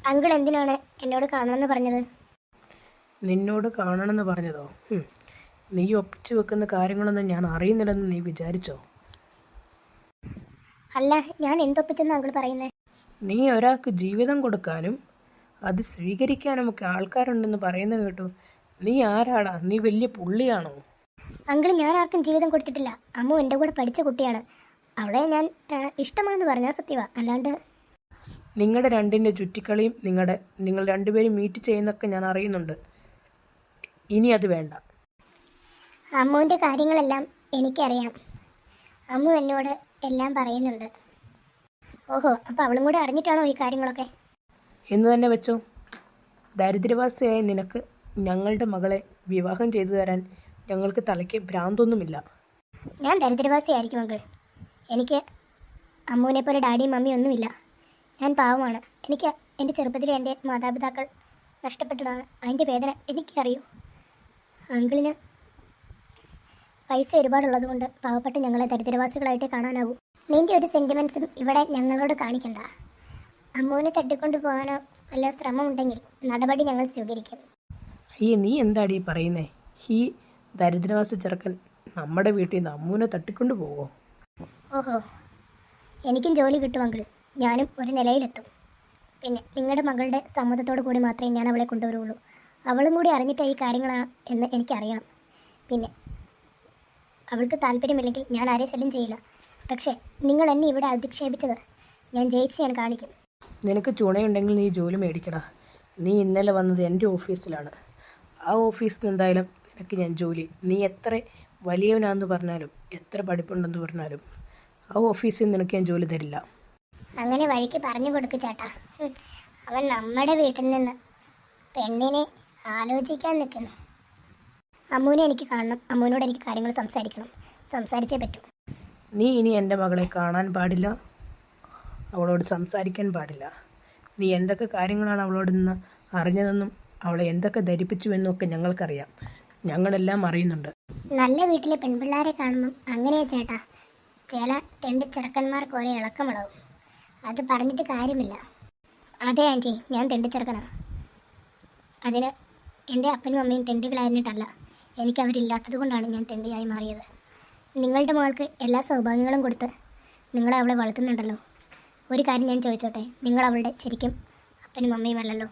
Uncle എന്തിനാണ് എന്നോട് കാണണമെന്ന് പറഞ്ഞത്? നിന്നോട് കാണണമെന്ന് പറഞ്ഞതോ? നീ ഒപ്പിച്ചു വെക്കുന്ന കാര്യങ്ങളൊന്നും ഞാൻ അറിയുന്നില്ലെന്ന് നീ വിചാരിച്ചോ? അല്ല, ഞാൻ എന്തൊപ്പിച്ചെന്ന് അങ്കിൾ പറയുന്നേ? നീ ഒരാൾക്ക് ജീവിതം കൊടുക്കാനും അത് സ്വീകരിക്കാനുമൊക്കെ ആൾക്കാരുണ്ടെന്ന് പറയുന്നത് കേട്ടു. നീ ആരാടാ? നീ വലിയ പുള്ളിയാണോ? അങ്കിൾ, ഞാൻ ആർക്കും ജീവിതം കൊടുത്തിട്ടില്ല. അമ്മു എൻ്റെ കൂടെ പഠിച്ച കുട്ടിയാണ്. അവളെ ഞാൻ ഇഷ്ടമാണെന്ന് പറഞ്ഞാൽ സത്യവാ, അല്ലാണ്ട്. നിങ്ങളുടെ രണ്ടിൻ്റെ ചുറ്റിക്കളിയും നിങ്ങൾ രണ്ടുപേരും മീറ്റ് ചെയ്യുന്നൊക്കെ ഞാൻ അറിയുന്നുണ്ട്. ഇനി അത് വേണ്ട. അമ്മുവിൻ്റെ കാര്യങ്ങളെല്ലാം എനിക്കറിയാം. അമ്മു എന്നോട് എല്ലാം പറയുന്നുണ്ട്. ഓഹോ, അപ്പോൾ അവളും കൂടെ അറിഞ്ഞിട്ടാണോ ഈ കാര്യങ്ങളൊക്കെ? എന്ന് തന്നെ വെച്ചോ. ദാരിദ്ര്യവാസിയായ നിനക്ക് ഞങ്ങളുടെ മകളെ വിവാഹം ചെയ്തു തരാൻ ഞങ്ങൾക്ക് തലയ്ക്ക് ഭ്രാന്തൊന്നുമില്ല. ഞാൻ ദരിദ്രവാസിയായിരിക്കും അങ്കിൾ. എനിക്ക് അമ്മുവിനെ പോലെ ഡാഡിയും മമ്മിയും ഒന്നുമില്ല. ഞാൻ പാവമാണ്. എനിക്ക് എൻ്റെ ചെറുപ്പത്തിൽ എൻ്റെ മാതാപിതാക്കൾ നഷ്ടപ്പെട്ടതാണ്. അതിൻ്റെ വേദന എനിക്കറിയൂ. അങ്കിളിന് പൈസ ഒരുപാടുള്ളത് കൊണ്ട് പാവപ്പെട്ട് ഞങ്ങളെ ദരിദ്രവാസികളായിട്ടേ കാണാനാവൂ. നിൻ്റെ ഒരു സെൻറ്റിമെൻറ്റ്സും ഇവിടെ ഞങ്ങളോട് കാണിക്കണ്ട. അമ്മുവിനെ തട്ടിക്കൊണ്ടു പോകാനോ വല്ല ശ്രമമുണ്ടെങ്കിൽ നടപടി ഞങ്ങൾ സ്വീകരിക്കും. അയ്യേ, നീ എന്താടി പറയുന്നേ? ഈ ദരിദ്രവാസി ചെറുക്കൻ നമ്മുടെ വീട്ടിൽ നിന്ന് അമ്മൂനെ തട്ടിക്കൊണ്ടു പോവോ? ഓഹോ, എനിക്കും ജോലി കിട്ടും അങ്കിൾ. ഞാനും ഒരു നിലയിലെത്തും. പിന്നെ നിങ്ങളുടെ മകളുടെ സമ്മതത്തോടു കൂടി മാത്രമേ ഞാൻ അവളെ കൊണ്ടുവരുള്ളൂ. അവളും കൂടി അറിഞ്ഞിട്ട് ഈ കാര്യങ്ങളാണ് എന്ന് എനിക്കറിയണം. പിന്നെ അവൾക്ക് താല്പര്യമില്ലെങ്കിൽ ഞാൻ ആരെയും ശല്യം ചെയ്യില്ല. പക്ഷേ നിങ്ങൾ എന്നെ ഇവിടെ അധിക്ഷേപിച്ചത് ഞാൻ കാണിക്കും. നിനക്ക് ചുണയുണ്ടെങ്കിൽ നീ ജോലി മേടിക്കടാ. നീ ഇന്നലെ വന്നത് എൻ്റെ ഓഫീസിലാണ്. ആ ഓഫീസിൽ എന്തായാലും നിനക്ക് ഞാൻ ജോലി. നീ എത്ര വലിയവനാന്ന് പറഞ്ഞാലും എത്ര പഠിപ്പുണ്ടെന്ന് പറഞ്ഞാലും ആ ഓഫീസിൽ നിനക്ക് ഞാൻ ജോലി തരില്ല. അങ്ങനെ വഴിക്ക് പറഞ്ഞു കൊടുക്ക് ചേട്ടാ. അവൻ നമ്മുടെ വീട്ടിൽ നിന്ന് പെണ്ണിനെ ആലോചിക്കാൻ നിൽക്കുന്നു. അമ്മൂനെ എനിക്ക് കാണണം. അമ്മൂനോട് എനിക്ക് കാര്യങ്ങൾ സംസാരിക്കണം. സംസാരിച്ചേ പറ്റൂ. നീ ഇനി എൻ്റെ മകളെ കാണാൻ പാടില്ല, അവളോട് സംസാരിക്കാൻ പാടില്ല. നീ എന്തൊക്കെ കാര്യങ്ങളാണ് അവളോട് നിന്ന് അറിഞ്ഞതെന്നും അവളെ എന്തൊക്കെ ധരിപ്പിച്ചുവെന്നൊക്കെ ഞങ്ങൾക്കറിയാം. ഞങ്ങളെല്ലാം അറിയുന്നുണ്ട്. നല്ല വീട്ടിലെ പെൺപിള്ളേരെ കാണുമ്പം അങ്ങനെയാ ചേട്ടാ. ചില തെണ്ടി ചെറുക്കന്മാർക്ക് ഒരേ ഇളക്കമുളവും. അത് പറഞ്ഞിട്ട് കാര്യമില്ല. അതെ ആൻറ്റി, ഞാൻ തെണ്ടിച്ചെറുക്കനാണ്. അതിന് എൻ്റെ അപ്പനും അമ്മയും തെണ്ടികളായിരുന്നിട്ടല്ല. എനിക്കവരില്ലാത്തത് കൊണ്ടാണ് ഞാൻ തെണ്ടിയായി മാറിയത്. നിങ്ങളുടെ മകൾക്ക് എല്ലാ സൗഭാഗ്യങ്ങളും കൊടുത്ത് നിങ്ങളെ അവളെ വളർത്തുന്നുണ്ടല്ലോ. ഒരു കാര്യം ഞാൻ ചോദിച്ചോട്ടെ, നിങ്ങൾ അവളുടെ ശരിക്കും അപ്പനും അമ്മയും അല്ലല്ലോ.